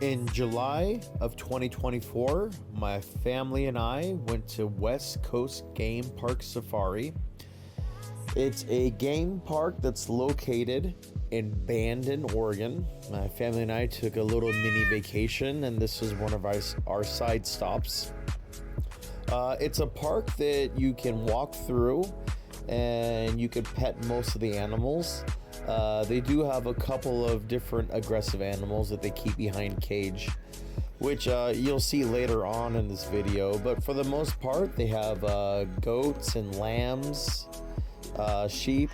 In July of 2024, my family and I went to West Coast Game Park Safari. It's a game park that's located in Bandon, Oregon. My family and I took a little mini vacation, and this is one of our side stops. It's a park that you can walk through, and you can pet most of the animals. They do have a couple of different aggressive animals that they keep behind cage, which you'll see later on in this video. But for the most part, they have goats and lambs, sheep,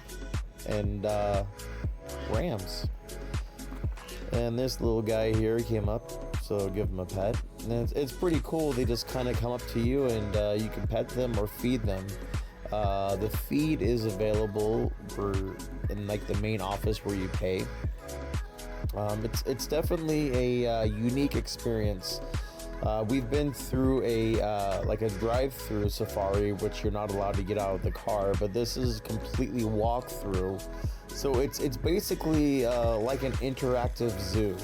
and rams. And this little guy here came up, so give him a pet. And it's pretty cool. They just kind of come up to you, and you can pet them or feed them. The feed is available in like the main office where you pay. It's definitely a unique experience. We've been through like a drive-through safari, which you're not allowed to get out of the car, but this is completely walk-through. So it's basically like an interactive zoo.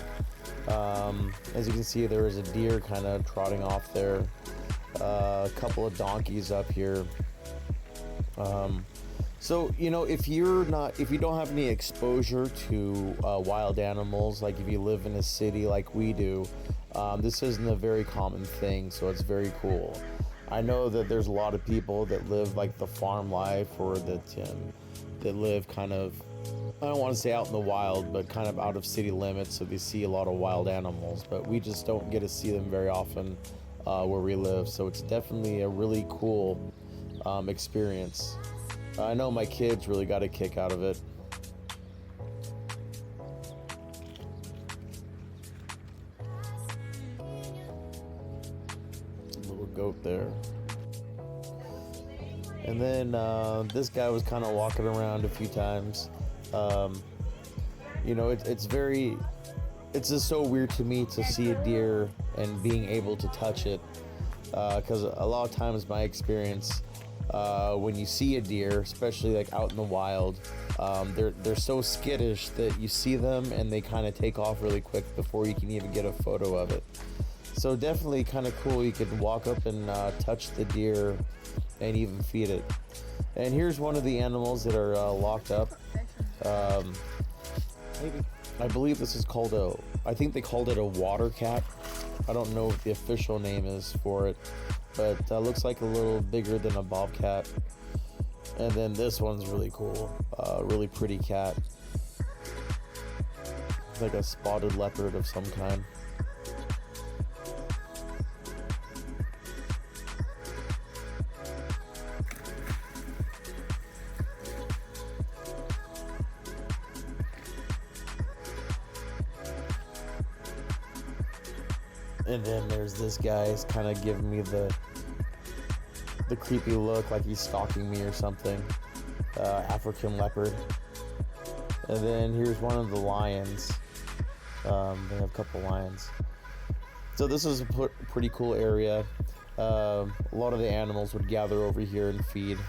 As you can see, there is a deer kind of trotting off there. A couple of donkeys up here. So if you don't have any exposure to wild animals, like if you live in a city like we do, this isn't a very common thing, so it's very cool. I know that there's a lot of people that live like the farm life, or that live kind of, I don't want to say out in the wild, but kind of out of city limits, so they see a lot of wild animals, but we just don't get to see them very often where we live. So it's definitely a really cool experience. I know my kids really got a kick out of it. A little goat there. And then this guy was kind of walking around a few times. It's just so weird to me to see a deer and being able to touch it, because a lot of times my experience, when you see a deer, especially like out in the wild, they're so skittish that you see them and they kind of take off really quick before you can even get a photo of it. So definitely kind of cool. You can walk up and touch the deer and even feed it. And here's one of the animals that are locked up. I believe this is called I think they called it a water cat. I don't know what the official name is for it, but looks like a little bigger than a bobcat. And then this one's really cool, really pretty cat. It's like a spotted leopard of some kind. And then there's this guy, he's kind of giving me the creepy look, like he's stalking me or something. African leopard. And then here's one of the lions. They have a couple lions. So this is a pretty cool area. A lot of the animals would gather over here and feed.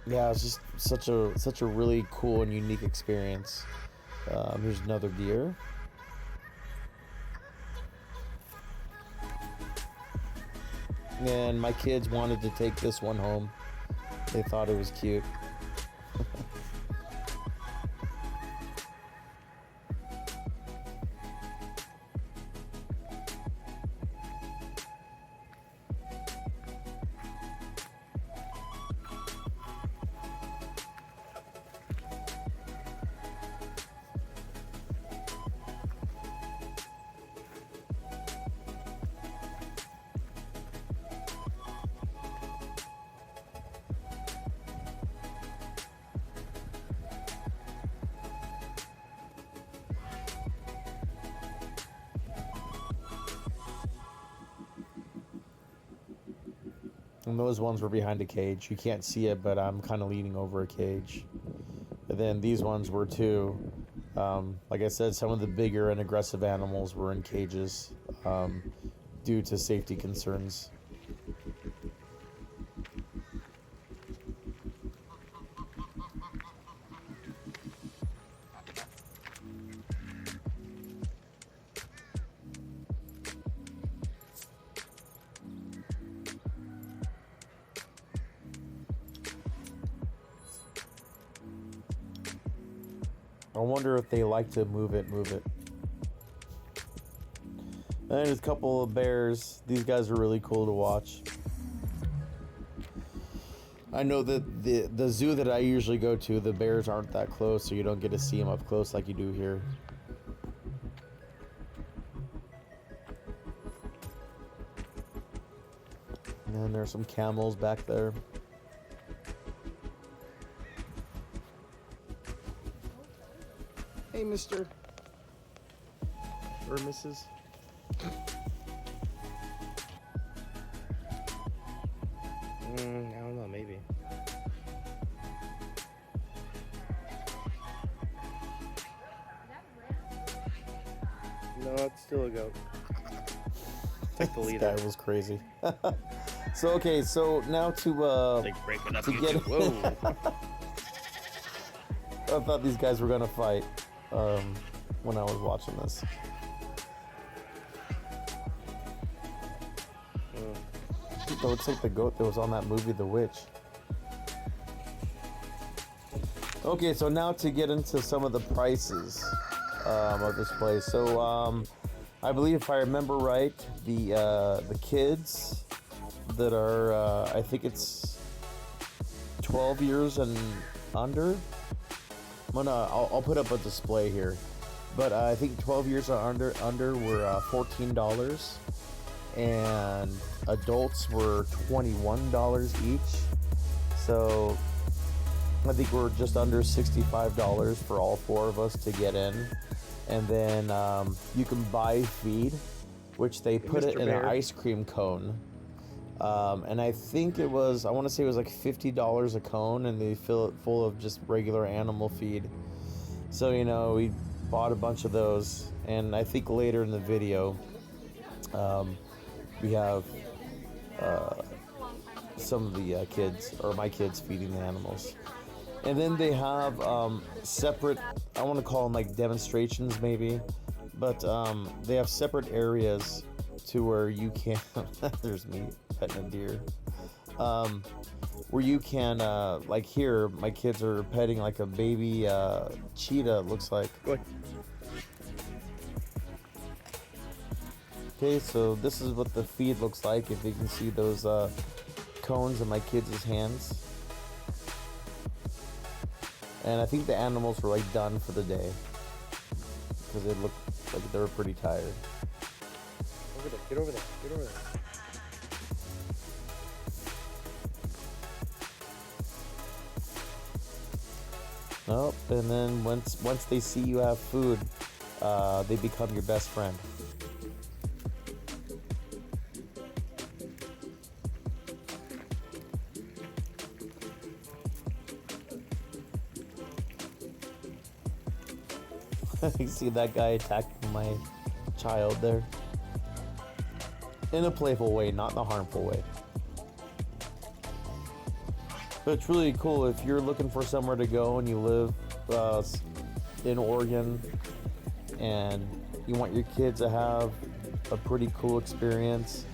Yeah, it's just such a really cool and unique experience. Here's another deer. And my kids wanted to take this one home. They thought it was cute. And those ones were behind a cage. You can't see it, but I'm kind of leaning over a cage. And then these ones were too. Like I said, some of the bigger and aggressive animals were in cages due to safety concerns. I wonder if they like to move it. And there's a couple of bears. These guys are really cool to watch. I know that the zoo that I usually go to, the bears aren't that close, so you don't get to see them up close like you do here. And then there's some camels back there. Hey, mister. Or Mrs. I don't know, maybe. No, it's still a goat. Take the lead. That was crazy. So okay, so now to Like breaking up to get Whoa. I thought these guys were gonna fight when I was watching this. It looks like the goat that was on that movie, The Witch. Okay, so now to get into some of the prices of this place. So I believe, if I remember right, the kids that are I think it's 12 years and under. I'll put up a display here, but I think 12 years or under were $14, and adults were $21 each. So I think we're just under $65 for all four of us to get in. And then you can buy feed, which they put it in an ice cream cone. And I think I want to say it was like $50 a cone, and they fill it full of just regular animal feed. So, we bought a bunch of those, and I think later in the video, we have some of the kids, or my kids, feeding the animals. And then they have separate, I want to call them like demonstrations maybe, but they have separate areas to where you can, there's me petting a deer, where you can, like here, my kids are petting like a baby cheetah, it looks like. Go ahead. Okay, so this is what the feed looks like, if you can see those cones in my kids' hands. And I think the animals were like done for the day, because they looked like they were pretty tired. Over there, get over there, get over there. Nope, and then once they see you have food, they become your best friend. You see that guy attacking my child there? In a playful way, not in a harmful way. But it's really cool if you're looking for somewhere to go and you live in Oregon and you want your kids to have a pretty cool experience.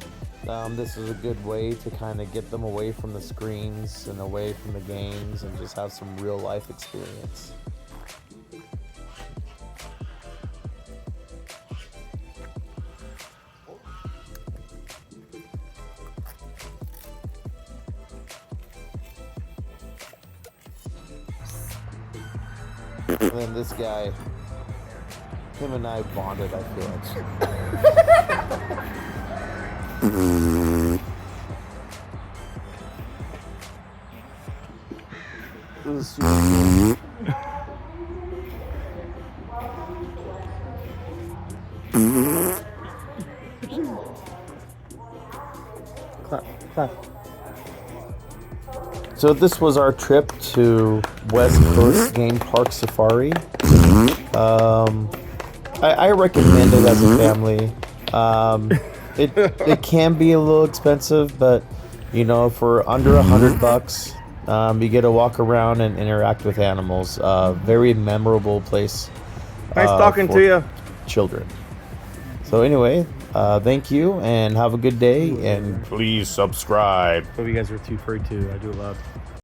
This is a good way to kind of get them away from the screens and away from the games and just have some real life experience. And then this guy, him and I bonded, I feel like. It was super cool. Clap, clap. So this was our trip to West Coast Game Park Safari. I recommend it as a family. It can be a little expensive, but for under $100, you get to walk around and interact with animals. Very memorable place. Nice talking to you, children. So anyway, thank you and have a good day, and please subscribe. Hope you guys are too free too. I do love.